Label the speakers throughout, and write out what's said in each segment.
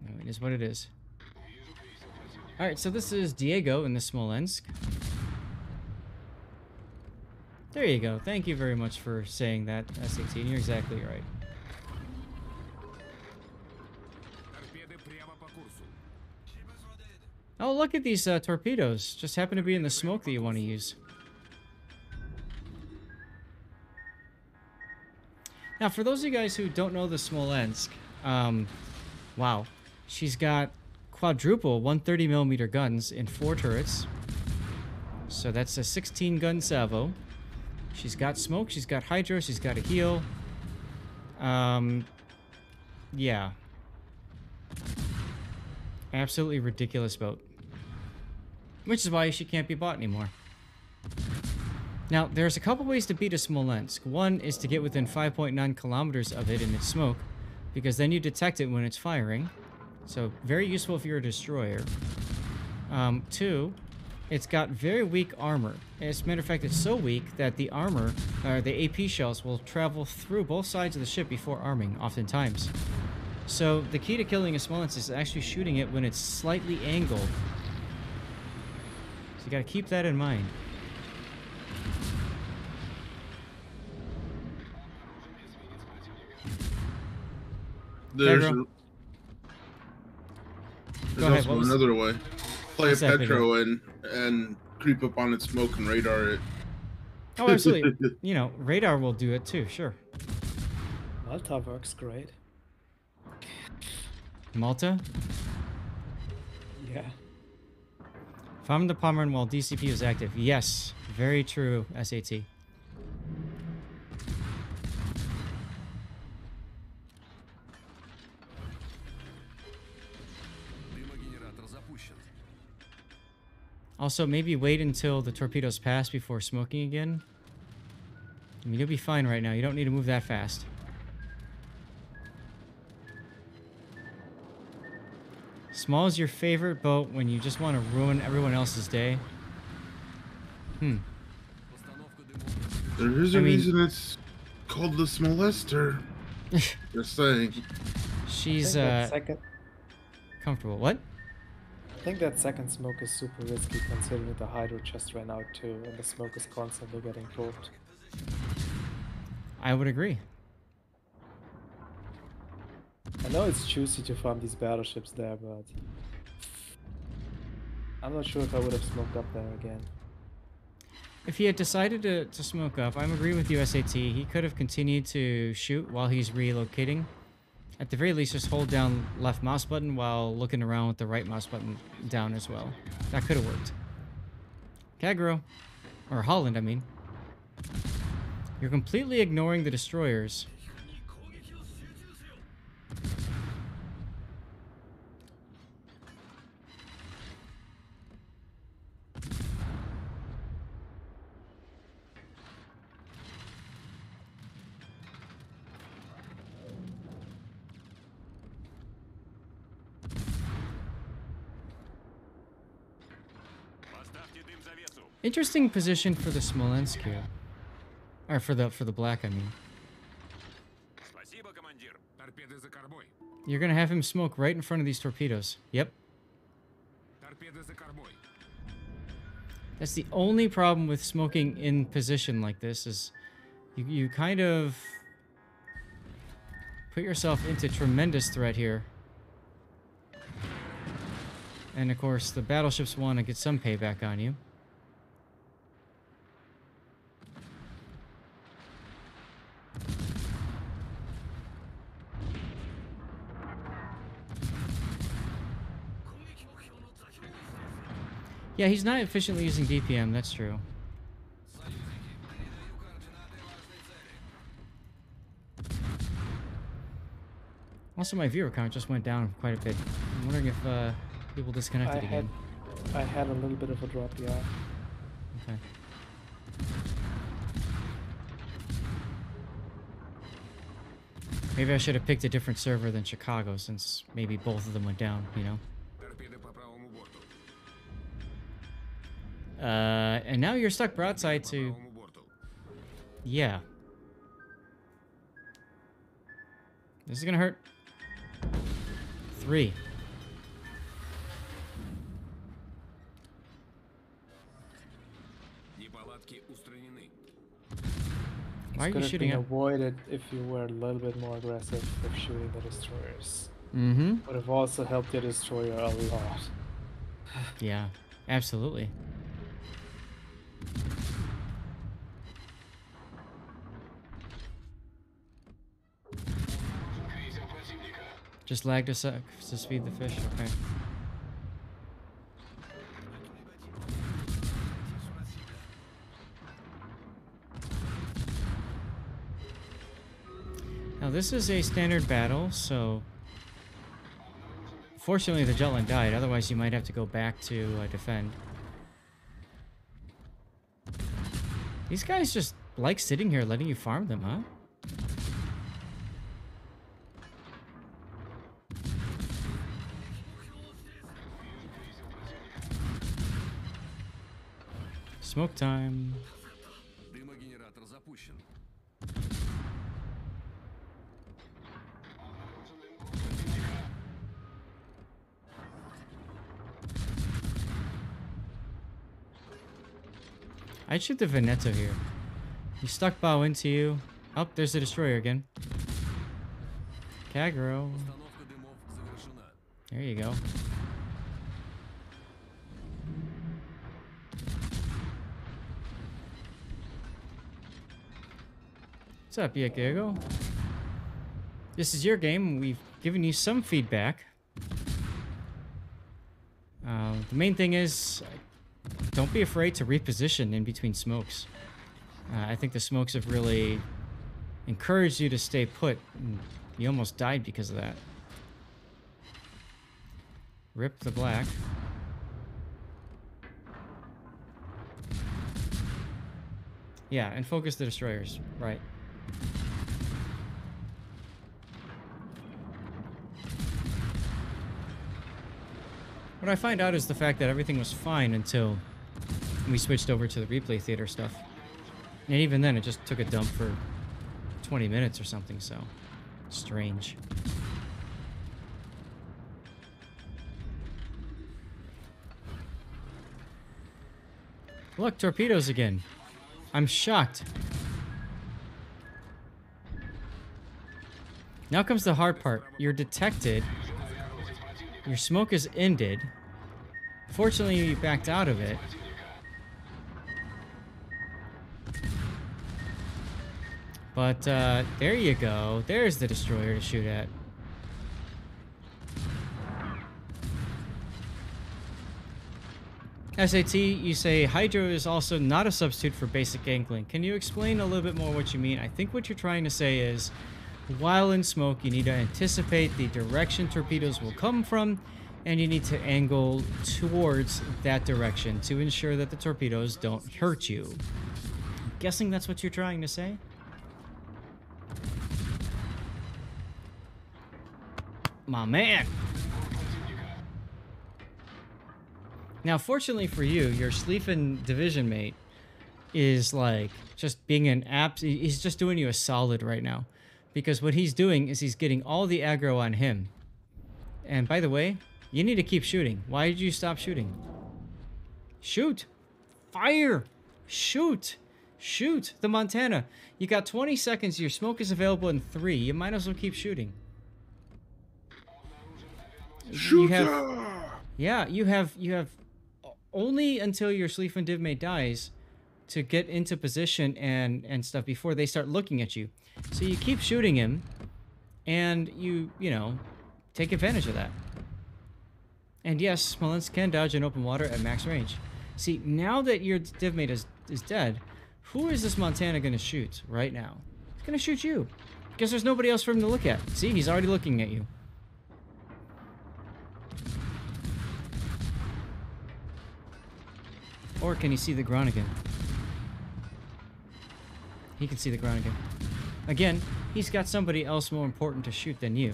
Speaker 1: No, it is what it is. Alright, so this is Diego in the Smolensk. There you go. Thank you very much for saying that, S18. You're exactly right. Oh, look at these torpedoes. Just happen to be in the smoke that you want to use. Now, for those of you guys who don't know the Smolensk, wow. She's got quadruple 130mm guns in 4 turrets. So that's a 16-gun salvo. She's got smoke, she's got hydro, she's got a heal. Yeah. Absolutely ridiculous boat. Which is why she can't be bought anymore. Now, there's a couple ways to beat a Smolensk. One is to get within 5.9 kilometers of it in its smoke, because then you detect it when it's firing. So, very useful if you're a destroyer. 2, it's got very weak armor. As a matter of fact, it's so weak that the armor, the AP shells, will travel through both sides of the ship before arming, oftentimes. So, the key to killing a Smolensk is actually shooting it when it's slightly angled. So, you gotta keep that in mind.
Speaker 2: There's
Speaker 1: ahead,
Speaker 2: also another way. Play a Petro and creep up on its smoke and radar it.
Speaker 1: Oh, absolutely. You know, radar will do it too, sure.
Speaker 3: Malta works great.
Speaker 1: Malta?
Speaker 3: Yeah.
Speaker 1: Farm the Pommern while DCP is active. Yes, very true, SAT. Also, maybe wait until the torpedoes pass before smoking again. I mean, you'll be fine right now. You don't need to move that fast. Small is your favorite boat when you just want to ruin everyone else's day?
Speaker 2: There is a reason it's called the Smolester. Just saying.
Speaker 1: She's, comfortable. What?
Speaker 3: I think that second smoke is super risky considering the hydro just ran out too, and the smoke is constantly getting cooked.
Speaker 1: I would agree.
Speaker 3: I know it's juicy to farm these battleships there, but I'm not sure if I would have smoked up there again.
Speaker 1: If he had decided to smoke up, I'm agreeing with you, SAT. He could have continued to shoot while he's relocating. At the very least, just hold down left mouse button while looking around with the right mouse button down as well. That could have worked. Kagro. Or Holland, I mean. You're completely ignoring the destroyers. Interesting position for the Smolensk here. Or for the black, I mean. You're gonna have him smoke right in front of these torpedoes. Yep. That's the only problem with smoking in position like this is you kind of put yourself into tremendous threat here. And of course, the battleships want to get some payback on you. Yeah, he's not efficiently using DPM, that's true. Also, my viewer count just went down quite a bit. I'm wondering if people disconnected again.
Speaker 3: I had a little bit of a drop, yeah.
Speaker 1: Okay. Maybe I should have picked a different server than Chicago, since maybe both of them went down, you know? And now you're stuck broadside to... Yeah. This is gonna hurt. 3. Why are you shooting
Speaker 3: Could
Speaker 1: at?
Speaker 3: have been avoided if you were a little bit more aggressive with shooting the destroyers.
Speaker 1: Mm-hmm.
Speaker 3: Would have also helped the destroyer a lot.
Speaker 1: Yeah, absolutely. Just lagged a sec to speed the fish. Okay. Now this is a standard battle, so fortunately the Jutland died, otherwise you might have to go back to defend. These guys just like sitting here letting you farm them, huh? Smoke time. I'd shoot the Veneto here. He stuck bow into you. Oh, there's the destroyer again. Kagro. There you go. What's up, Yakigo? This is your game. We've given you some feedback. The main thing is, don't be afraid to reposition in between smokes. I think the smokes have really encouraged you to stay put. You almost died because of that. Rip the black. Yeah, and focus the destroyers. Right. What I find out is the fact that everything was fine until we switched over to the replay theater stuff. And even then, it just took a dump for 20 minutes or something, so strange. Look, torpedoes again. I'm shocked. Now comes the hard part. You're detected. Your smoke is ended. Fortunately, you backed out of it. But, there you go. There's the destroyer to shoot at. SAT, you say hydro is also not a substitute for basic angling. Can you explain a little bit more what you mean? I think what you're trying to say is, while in smoke, you need to anticipate the direction torpedoes will come from, and you need to angle towards that direction to ensure that the torpedoes don't hurt you. I'm guessing that's what you're trying to say? My man! Now, fortunately for you, your Schlieffen division mate is like just being an he's just doing you a solid right now. Because what he's doing is he's getting all the aggro on him. And by the way, you need to keep shooting. Why did you stop shooting? Shoot! Fire! Shoot! Shoot! The Montana. You got 20 seconds. Your smoke is available in 3. You might as well keep shooting.
Speaker 2: Shoot!
Speaker 1: You have only until your Schlieffen div mate dies to get into position and stuff before they start looking at you. So you keep shooting him, and you know, take advantage of that. And yes, Smolensk can dodge in open water at max range. See, now that your div mate is dead, who is this Montana going to shoot right now? He's going to shoot you, because there's nobody else for him to look at. See, he's already looking at you. Or can he see the ground again? He can see the ground again. Again, he's got somebody else more important to shoot than you.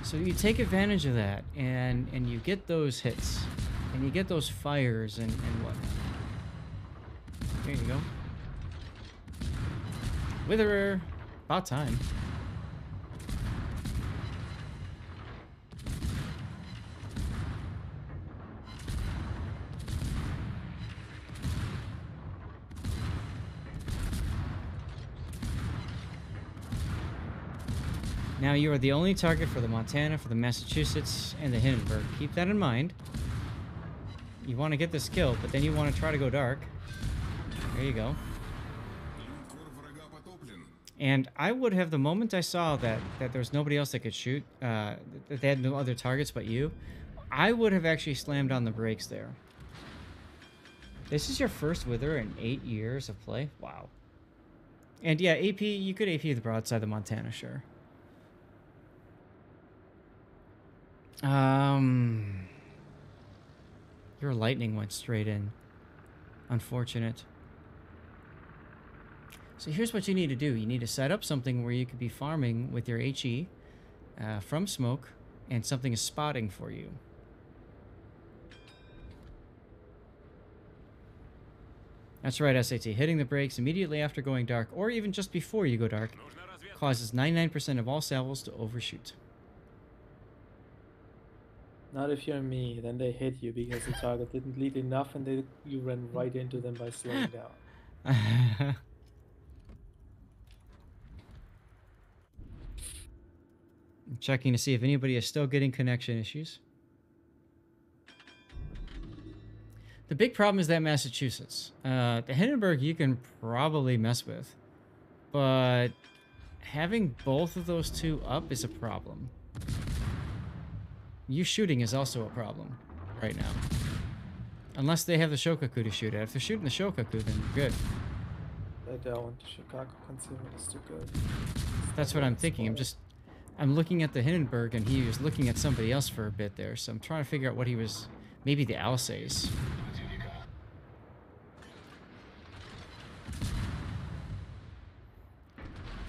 Speaker 1: So you take advantage of that, and you get those hits. And you get those fires and whatnot. There you go. Witherer. About time. Now you are the only target for the Montana, for the Massachusetts, and the Hindenburg. Keep that in mind. You want to get this kill, but then you want to try to go dark. There you go. And I would have, the moment I saw that there was nobody else that could shoot, that they had no other targets but you, I would have actually slammed on the brakes there. This is your first Wither in 8 years of play? Wow. And yeah, AP, you could AP the broadside of the Montana, sure. Your lightning went straight in. Unfortunate. So here's what you need to do. You need to set up something where you could be farming with your HE from smoke, and something is spotting for you. That's right, SAT. Hitting the brakes immediately after going dark, or even just before you go dark, causes 99% of all salvos to overshoot.
Speaker 3: Not if you're me, then they hit you because the target didn't lead enough and you ran right into them by slowing down.
Speaker 1: I'm checking to see if anybody is still getting connection issues. The big problem is that Massachusetts. The Hindenburg you can probably mess with, but having both of those two up is a problem. You shooting is also a problem right now. Unless they have the Shokaku to shoot at. If they're shooting the Shokaku, then you're good.
Speaker 3: They don't. Chicago concealment is too good.
Speaker 1: That's what I'm thinking. I'm looking at the Hindenburg, and he was looking at somebody else for a bit there, so I'm trying to figure out what he was... Maybe the Alsace.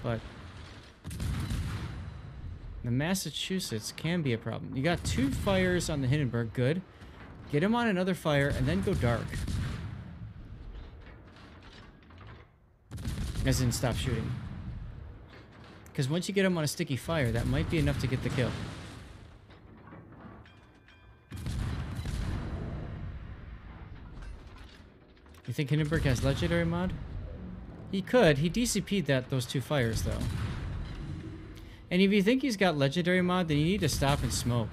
Speaker 1: But... the Massachusetts can be a problem. You got 2 fires on the Hindenburg, good. Get him on another fire, and then go dark. As in, stop shooting. Because once you get him on a sticky fire, that might be enough to get the kill. You think Hindenburg has legendary mod? He could. He DCP'd those 2 fires, though. And if you think he's got legendary mod, then you need to stop and smoke.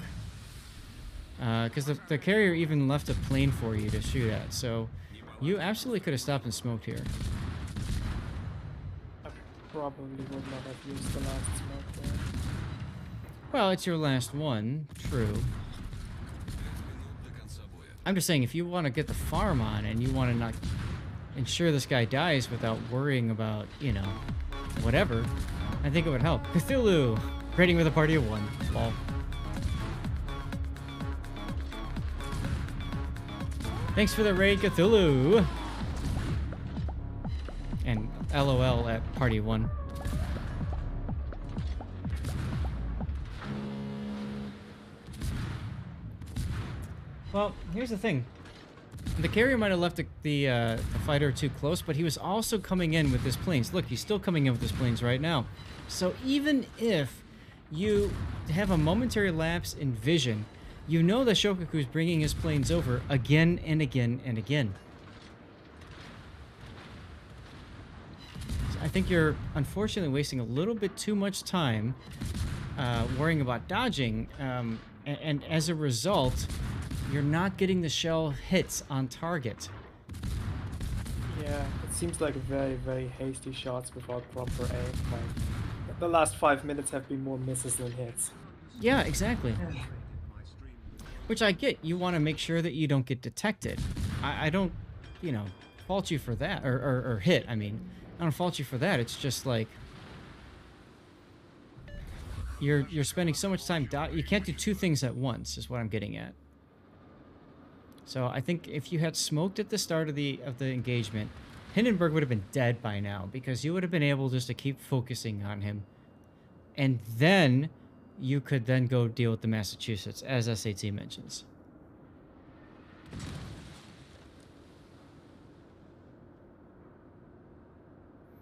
Speaker 1: Because the carrier even left a plane for you to shoot at. So you absolutely could have stopped and smoked here.
Speaker 3: I probably would not have used the last smoke there.
Speaker 1: Well, it's your last one. True. I'm just saying, if you want to get the farm on and you want to not ensure this guy dies without worrying about, you know, whatever, I think it would help. Cthulhu! Raiding with a party of 1. Lol. Thanks for the raid, Cthulhu! And LOL at party 1. Well, here's the thing. The carrier might have left the fighter too close, but he was also coming in with his planes. Look, he's still coming in with his planes right now. So even if you have a momentary lapse in vision, you know that Shokaku's bringing his planes over again and again and again. I think you're unfortunately wasting a little bit too much time worrying about dodging, and as a result, you're not getting the shell hits on target.
Speaker 3: Yeah, it seems like very, very hasty shots without proper aim. Like, the last 5 minutes have been more misses than hits.
Speaker 1: Yeah, exactly. Which I get. You want to make sure that you don't get detected. I don't, you know, fault you for that. Or hit, I mean. I don't fault you for that. It's just like... You're spending so much time... You can't do 2 things at once, is what I'm getting at. So I think if you had smoked at the start of the engagement, Hindenburg would have been dead by now, because you would have been able just to keep focusing on him. And then you could then go deal with the Massachusetts, as SAT mentions.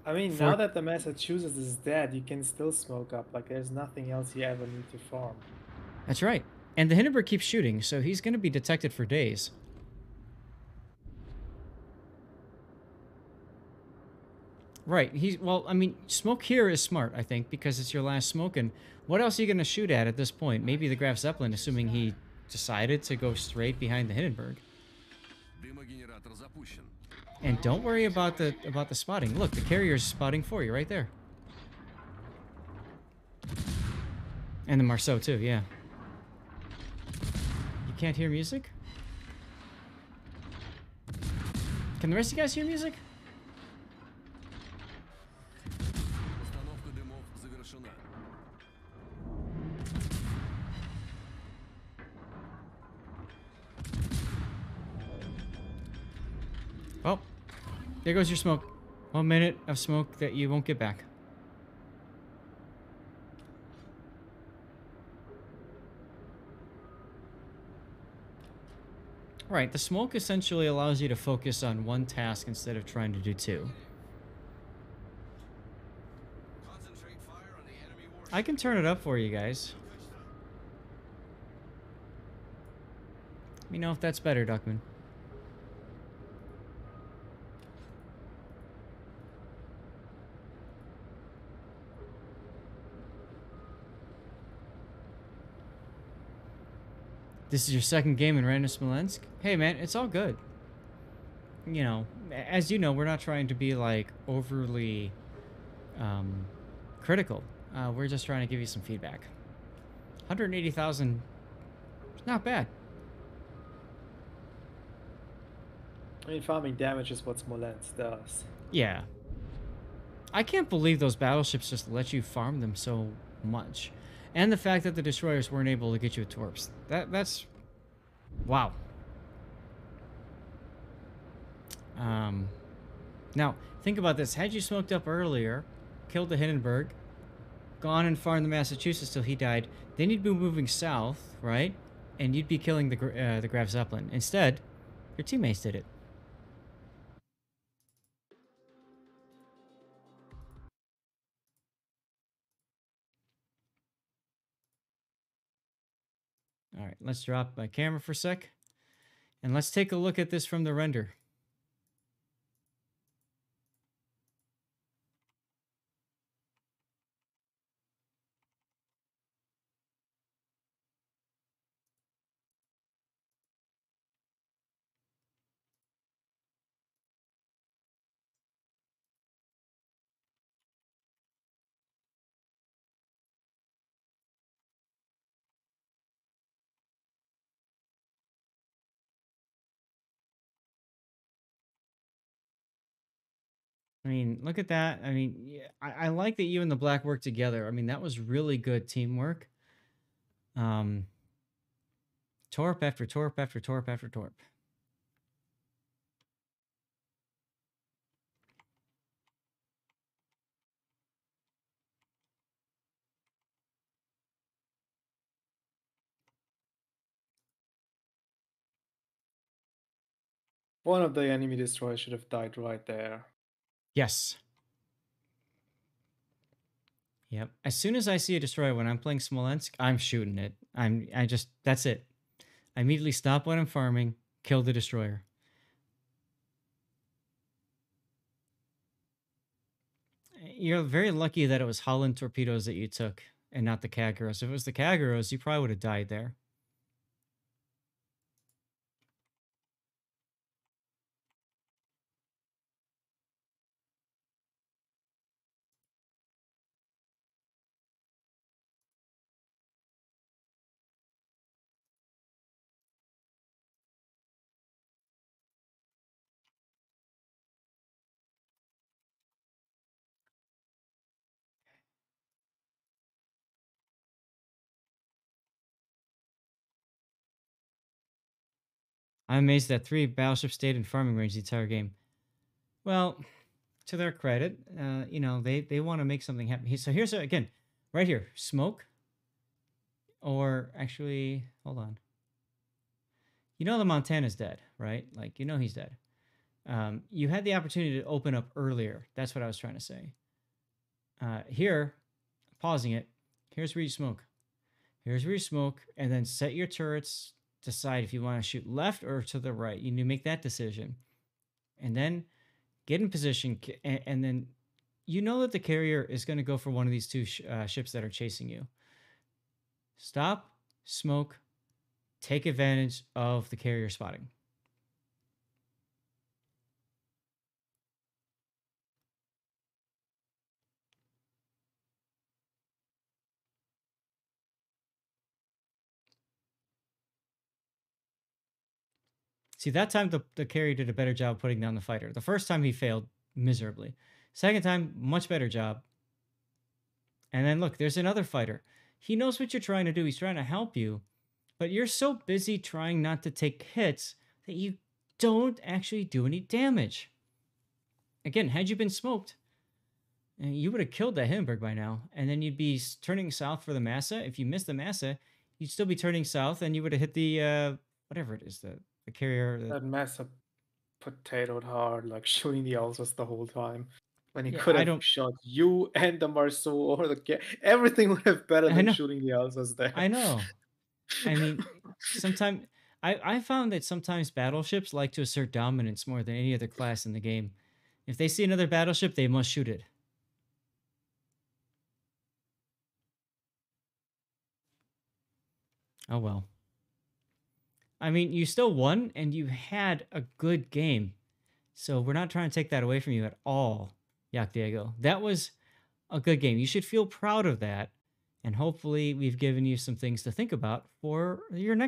Speaker 3: I mean, now that the Massachusetts is dead, you can still smoke up. Like, there's nothing else you ever need to farm.
Speaker 1: That's right. And the Hindenburg keeps shooting, so he's going to be detected for days. Right. Well, I mean, smoke here is smart, I think, because it's your last smoke. And what else are you going to shoot at this point? Maybe the Graf Zeppelin, assuming he decided to go straight behind the Hindenburg. And don't worry about the spotting. Look, the carrier's spotting for you right there. And the Marceau too, yeah. You can't hear music? Can the rest of you guys hear music? Oh, there goes your smoke. 1 minute of smoke that you won't get back. Right, the smoke essentially allows you to focus on one task instead of trying to do two. I can turn it up for you guys. Let me know if that's better, Duckman. This is your second game in Random Smolensk? Hey man, it's all good. You know, as you know, we're not trying to be like overly critical. We're just trying to give you some feedback. 180,000, not bad.
Speaker 3: I mean, farming damage is what Smolensk does.
Speaker 1: Yeah. I can't believe those battleships just let you farm them so much. And the fact that the destroyers weren't able to get you a torps. That's... Wow. Now, think about this. Had you smoked up earlier, killed the Hindenburg, gone and farmed the Massachusetts till he died, then you'd be moving south, right? And you'd be killing the Graf Zeppelin. Instead, your teammates did it. All right, let's drop my camera for a sec. And let's take a look at this from the render. I mean, look at that. I mean, yeah, I like that you and the black work together. I mean, that was really good teamwork. Torp after torp after torp after torp.
Speaker 3: One of the enemy destroyers should have died right there.
Speaker 1: Yes. Yep. As soon as I see a destroyer when I'm playing Smolensk, I'm shooting it. That's it. I immediately stop what I'm farming, kill the destroyer. You're very lucky that it was Holland torpedoes that you took and not the Kagros. If it was the Kagros, you probably would have died there. I'm amazed that 3 battleships stayed in farming range the entire game. Well, to their credit, you know, they want to make something happen. So here's, again, right here, smoke. Or actually, hold on. You know the Montana's dead, right? Like, you know he's dead. You had the opportunity to open up earlier. That's what I was trying to say. Here, pausing it, here's where you smoke. Here's where you smoke, and then set your turrets. Decide if you want to shoot left or to the right. You need to make that decision. And then get in position, and then you know that the carrier is going to go for one of these two ships that are chasing you. Stop, smoke, take advantage of the carrier spotting. See, that time the carrier did a better job putting down the fighter. The first time he failed miserably. Second time, much better job. And then look, there's another fighter. He knows what you're trying to do. He's trying to help you. But you're so busy trying not to take hits that you don't actually do any damage. Again, had you been smoked, you would have killed that Hindenburg by now. And then you'd be turning south for the Massa. If you missed the Massa, you'd still be turning south and you would have hit the, whatever it is, the carrier.
Speaker 3: That Massa potatoed hard, like shooting the Alsace the whole time. When he
Speaker 1: Yeah,
Speaker 3: could
Speaker 1: I
Speaker 3: have
Speaker 1: don't-
Speaker 3: shot you and the Marceau or everything would have better
Speaker 1: I
Speaker 3: than
Speaker 1: know.
Speaker 3: shooting the Alsace there.
Speaker 1: I know. I mean, sometimes I found that sometimes battleships like to assert dominance more than any other class in the game. If they see another battleship, they must shoot it. Oh well. I mean, you still won, and you had a good game. So we're not trying to take that away from you at all, Yak Diego. That was a good game. You should feel proud of that. And hopefully we've given you some things to think about for your next